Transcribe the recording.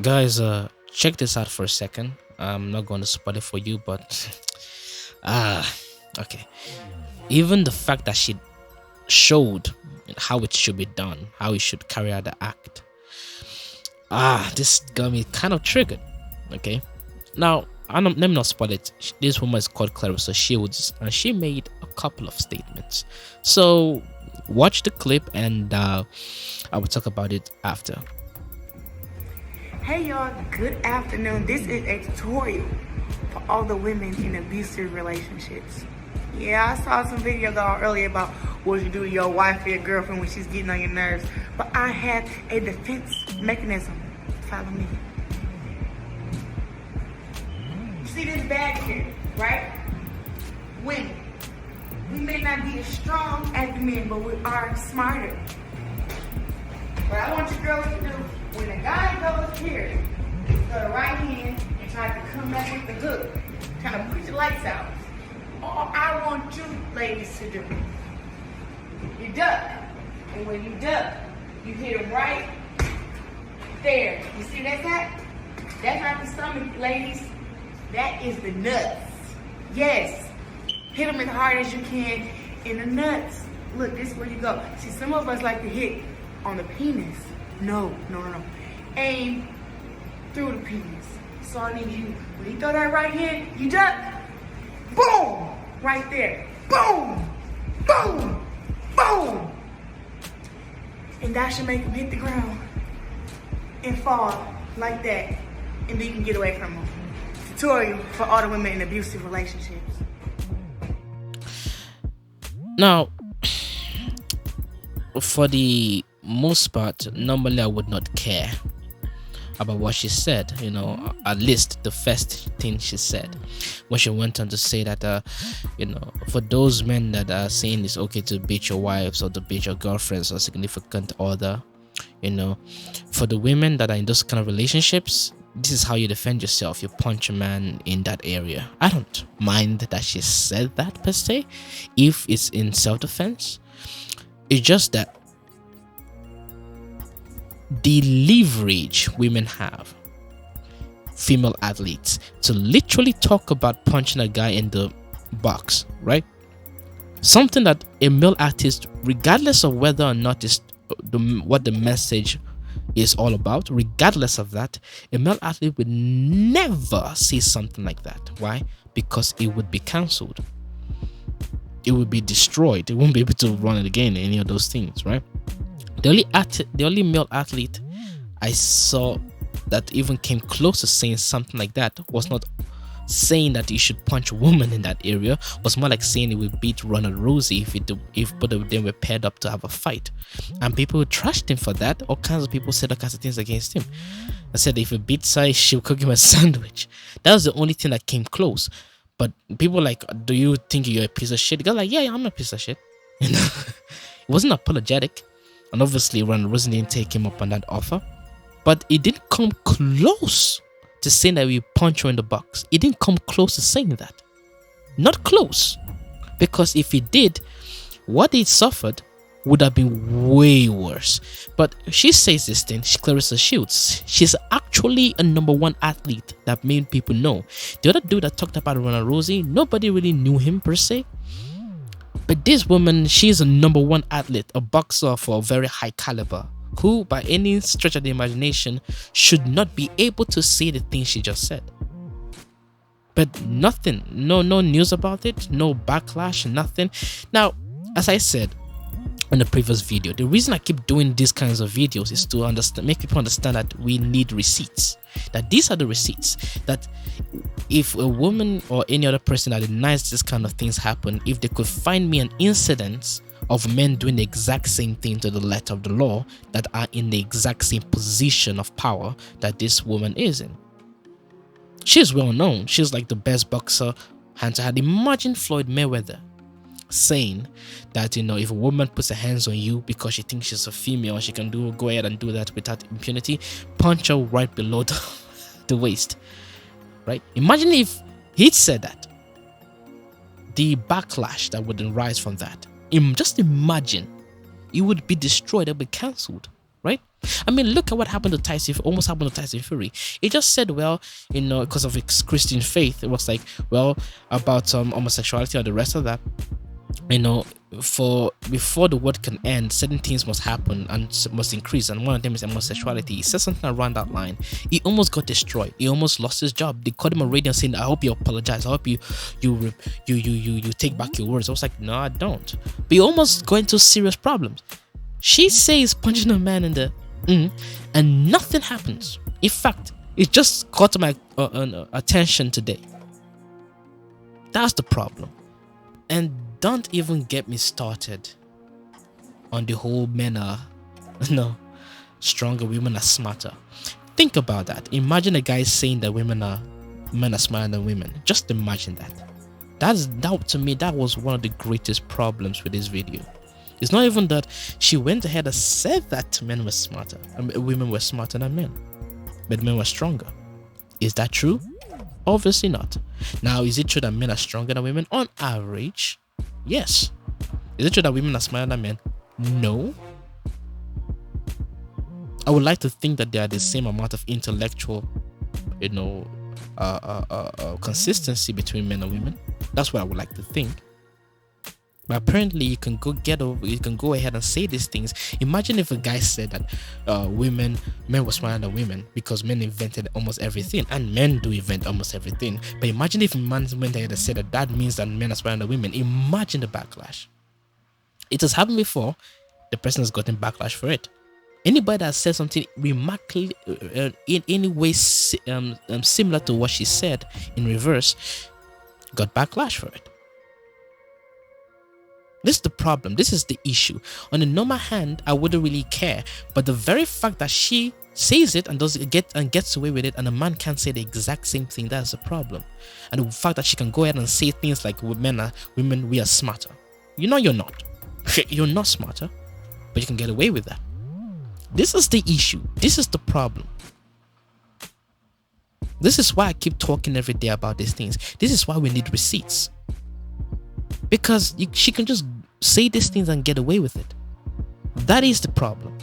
Guys, check this out for a second. I'm not going to spoil it for you, but ah, okay. Even the fact that she showed how it should be done, how it should carry out the act. This got me kind of triggered. Okay, now let me not spoil it. This woman is called Claressa Shields, and she made a couple of statements. So watch the clip, and I will talk about it after. Hey y'all, good afternoon. This is a tutorial for all the women in abusive relationships. Yeah, I saw some video going earlier about what you do to your wife or your girlfriend when she's getting on your nerves. But I have a defense mechanism. Follow me. You see this bag here, right? Women. We may not be as strong as the men, but we are smarter. What I want you girls to do, when a guy goes here, go to right hand and try to come back with the hook, kind of put your lights out. All I want you ladies to do, you duck. And when you duck, you hit him right there. You see that's at? That's not the stomach, ladies. That is the nuts. Yes. Hit them as hard as you can in the nuts. Look, this is where you go. See, some of us like to hit on the penis. No. Aim through the penis. So I need you, when you throw that right hand, you duck. Boom! Right there. Boom! Boom! Boom! And that should make him hit the ground and fall like that. And then you can get away from him. Tutorial for all the women in abusive relationships. Now, for the most part, normally I would not care about what she said, at least the first thing she said, when she went on to say that for those men that are saying it's okay to beat your wives or to beat your girlfriends or significant other, for the women that are in those kind of relationships, this is how you defend yourself. You punch a man in that area. I don't mind that she said that per se, if it's in self-defense. It's just that the leverage women have, female athletes, to literally talk about punching a guy in the box, right? Something that a male artist, regardless of whether or not is what the message is all about, regardless of that, a male athlete would never say something like that. Why? Because it would be cancelled. It would be destroyed. It won't be able to run it again, any of those things, right? The only male athlete I saw that even came close to saying something like that was not saying that you should punch a woman in that area, was more like saying he would beat Ronald Rousey if both of them were paired up to have a fight. And people trashed him for that. All kinds of people said all kinds of things against him. I said if he beats her, she'll cook him a sandwich. That was the only thing that came close. But people like, do you think you're a piece of shit? The guy like, yeah, I'm a piece of shit. It wasn't apologetic. And obviously Ronald Rousey didn't take him up on that offer. But it didn't come close to saying that we punch her in the box. It didn't come close to saying that. Not close. Because if it did, what it suffered would have been way worse. But she says this thing, Claressa Shields. She's actually a #1 athlete that made people know. The other dude that talked about Ronald Rousey, nobody really knew him per se. But this woman, she's a #1 athlete, a boxer of a very high caliber, who by any stretch of the imagination should not be able to say the things she just said. But nothing, no news about it, no backlash, nothing. Now, as I said in the previous video, the reason I keep doing these kinds of videos is to make people understand that we need receipts. That these are the receipts. That if a woman or any other person that denies this kind of things happen, if they could find me an incident of men doing the exact same thing to the letter of the law, that are in the exact same position of power that this woman is in. She's well known. She's like the best boxer hands had. Imagine Floyd Mayweather saying that if a woman puts her hands on you because she thinks she's a female, she can go ahead and do that without impunity, punch her right below the waist, right? Imagine if he'd said that, the backlash that would arise from that. Just imagine, it would be destroyed, it would be cancelled, right? I mean, look at what happened to Tyson. Almost happened to Tyson Fury. He just said, well, because of his Christian faith, it was like, well, about homosexuality or the rest of that. For before the world can end, certain things must happen and must increase, and one of them is homosexuality. He said something around that line. He almost got destroyed. He almost lost his job. They called him a radio saying, "I hope you apologize. I hope you take back your words." I was like, no, I don't. But he almost got into serious problems. She says punching a man in the and nothing happens. In fact, it just caught my attention today. That's the problem. And don't even get me started on the whole men are stronger, women are smarter. Think about that. Imagine a guy saying that men are smarter than women. Just imagine that. That to me, that was one of the greatest problems with this video. It's not even that she went ahead and said that women were smarter than men, but men were stronger. Is that true? Obviously not. Now, is it true that men are stronger than women? On average, yes. Is it true that women are smarter than men? No. I would like to think that they are the same amount of intellectual, consistency between men and women. That's what I would like to think. But apparently, you can go ahead and say these things. Imagine if a guy said that men were smarter than women because men invented almost everything, and men do invent almost everything. But imagine if a man went ahead and said that means that men are smarter than women. Imagine the backlash. It has happened before. The person has gotten backlash for it. Anybody that said something remarkably in any way similar to what she said in reverse got backlash for it. This is the problem. This is the issue. On the normal hand, I wouldn't really care. But the very fact that she says it and gets away with it, and a man can't say the exact same thing, that's the problem. And the fact that she can go ahead and say things like women, we are smarter. You're not. You're not smarter, but you can get away with that. This is the issue. This is the problem. This is why I keep talking every day about these things. This is why we need receipts. Because she can just say these things and get away with it. That is the problem.